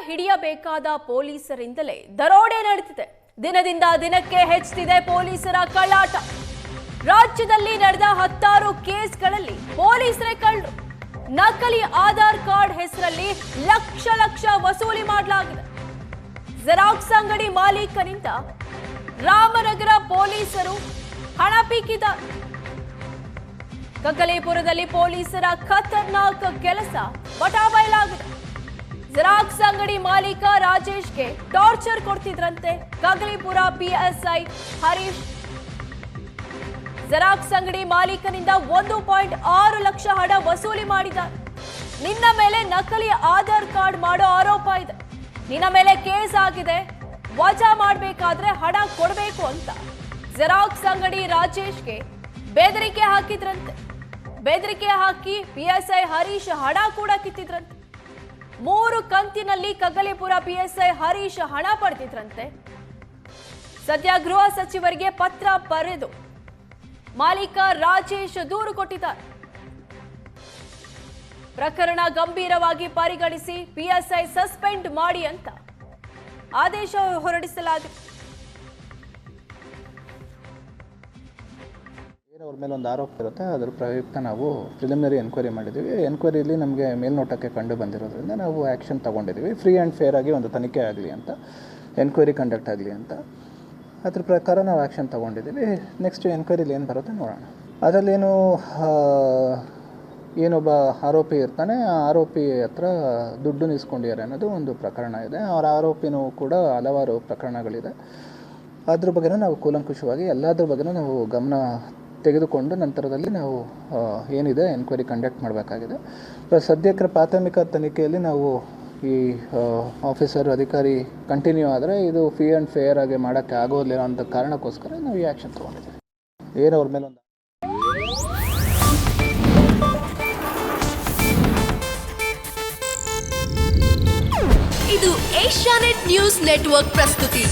ಹಿಡಿಯಬೇಕಾದ ಪೊಲೀಸರಿಂದಲೇ ದರೋಡೆ ನಡೆದಿದೆ. ದಿನದಿಂದ ದಿನಕ್ಕೆ ಹೆಚ್ಚುತ್ತಿದೆ ಪೊಲೀಸರ ಕಳ್ಳಾಟ. ರಾಜ್ಯದಲ್ಲಿ ನಡೆದ 10 ಕೇಸ್ಗಳಲ್ಲಿ ಪೊಲೀಸರೇ ಕಳ್ಳರು. ನಕಲಿ ಆಧಾರ್ ಕಾರ್ಡ್ ಹೆಸರಲ್ಲಿ ಲಕ್ಷ ವಸೂಲಿ ಮಾಡಲಾಗಿದೆ. ಜೆರಾಕ್ಸ್ ಅಂಗಡಿ ಮಾಲೀಕನಿಂದ ರಾಮನಗರ ಪೊಲೀಸರು ಹಣ ಪೀಕಿದ್ದಾರೆ. ಕಗ್ಗಲೀಪುರದಲ್ಲಿ ಪೊಲೀಸರ ಖತರ್ನಾಕ್ ಕೆಲಸ ಬಟಾಬಯಲಾಗಿದೆ. ಜೆರಾಕ್ಸ್ ಅಂಗಡಿ ಮಾಲೀಕ ರಾಜೇಶ್ಗೆ ಟಾರ್ಚರ್ ಕೊಡ್ತಿದ್ರಂತೆ ಕಗ್ಗಲೀಪುರ ಪಿಎಸ್ಐ ಹರೀಶ್. ಜೆರಾಕ್ಸ್ ಅಂಗಡಿ ಮಾಲೀಕನಿಂದ 1.6 ಲಕ್ಷ ಹಣ ವಸೂಲಿ ಮಾಡಿದ್ದಾರೆ. ನಿನ್ನ ಮೇಲೆ ನಕಲಿ ಆಧಾರ್ ಕಾರ್ಡ್ ಮಾಡೋ ಆರೋಪ ಇದೆ, ನಿನ್ನ ಮೇಲೆ ಕೇಸ್ ಆಗಿದೆ, ವಜಾ ಮಾಡಬೇಕಾದ್ರೆ ಹಣ ಕೊಡಬೇಕು ಅಂತ ಜೆರಾಕ್ಸ್ ಅಂಗಡಿ ರಾಜೇಶ್ಗೆ ಬೆದರಿಕೆ ಹಾಕಿದ್ರಂತೆ. ಬೆದರಿಕೆ ಹಾಕಿ ಪಿಎಸ್ಐ ಹರೀಶ್ ಹಣ ಕೂಡ ಕಿತ್ತಿದ್ರಂತೆ. 3 ಕಂತಿನಲ್ಲಿ ಕಗ್ಗಲೀಪುರ ಪಿಎಸ್ಐ ಹರೀಶ್ ಹಣ ಪಡೆದಿದ್ರಂತೆ. ಸದ್ಯ ಗೃಹ ಸಚಿವರಿಗೆ ಪತ್ರ ಬರೆದು ಮಾಲೀಕ ರಾಜೇಶ್ ದೂರು ಕೊಟ್ಟಿದ್ದಾರೆ. ಪ್ರಕರಣ ಗಂಭೀರವಾಗಿ ಪರಿಗಣಿಸಿ ಪಿಎಸ್ಐ ಸಸ್ಪೆಂಡ್ ಮಾಡಿ ಅಂತ ಆದೇಶ ಹೊರಡಿಸಲಾಗಿದೆ. ಅವ್ರ ಮೇಲೆ ಒಂದು ಆರೋಪ ಇರುತ್ತೆ, ಅದರ ಪ್ರಯುಕ್ತ ನಾವು ಪ್ರಿಲಿಮಿನರಿ ಎನ್ಕ್ವೈರಿ ಮಾಡಿದ್ದೀವಿ. ಎನ್ಕ್ವೈರಿಲಿ ನಮಗೆ ಮೇಲ್ನೋಟಕ್ಕೆ ಕಂಡು ಬಂದಿರೋದ್ರಿಂದ ನಾವು ಆ್ಯಕ್ಷನ್ ತೊಗೊಂಡಿದ್ದೀವಿ. ಫ್ರೀ ಆ್ಯಂಡ್ ಫೇರ್ ಆಗಿ ಒಂದು ತನಿಖೆ ಆಗಲಿ ಅಂತ, ಎನ್ಕ್ವೈರಿ ಕಂಡಕ್ಟ್ ಆಗಲಿ ಅಂತ. ಅದ್ರ ಪ್ರಕಾರ ನಾವು ಆ್ಯಕ್ಷನ್ ತೊಗೊಂಡಿದ್ದೀವಿ. ನೆಕ್ಸ್ಟ್ ಎನ್ಕ್ವೈರಿಲಿ ಏನು ಬರುತ್ತೆ ನೋಡೋಣ. ಅದರಲ್ಲೇನು ಏನೊಬ್ಬ ಆರೋಪಿ ಇರ್ತಾನೆ, ಆ ಆರೋಪಿ ಹತ್ರ ದುಡ್ಡು ಇಸ್ಕೊಂಡಿದ್ದಾರೆ ಅನ್ನೋದು ಒಂದು ಪ್ರಕರಣ ಇದೆ. ಅವರ ಆರೋಪಿನೂ ಕೂಡ ಹಲವಾರು ಪ್ರಕರಣಗಳಿದೆ. ಅದ್ರ ಬಗ್ಗೆನೂ ನಾವು ಕೂಲಂಕುಷವಾಗಿ ಎಲ್ಲದ್ರ ಬಗ್ಗೆನೂ ನಾವು ಗಮನ ತೆಗೆದುಕೊಂಡು ನಂತರದಲ್ಲಿ ನಾವು ಏನಿದೆ ಎನ್ಕ್ವೈರಿ ಕಂಡಕ್ಟ್ ಮಾಡಬೇಕಾಗಿದೆ. ಸದ್ಯಕ್ಕೆ ಪ್ರಾಥಮಿಕ ತನಿಖೆಯಲ್ಲಿ ನಾವು ಈ ಆಫೀಸರ್ ಅಧಿಕಾರಿ ಕಂಟಿನ್ಯೂ ಆದರೆ ಇದು ಫ್ರೀ ಆ್ಯಂಡ್ ಫೇರ್ ಆಗಿ ಮಾಡೋಕ್ಕೆ ಆಗೋದಿಲ್ಲ ಅಂತ ಕಾರಣಕ್ಕೋಸ್ಕರ ನಾವು ಈ ಆ್ಯಕ್ಷನ್ ತೊಗೊಂಡಿದ್ದೀವಿ. ಏನು ಅವ್ರ ಮೇಲೆ ಒಂದು ಇದು ಏಷ್ಯಾನೆಟ್ ನ್ಯೂಸ್ ನೆಟ್ವರ್ಕ್ ಪ್ರಸ್ತುತಿ.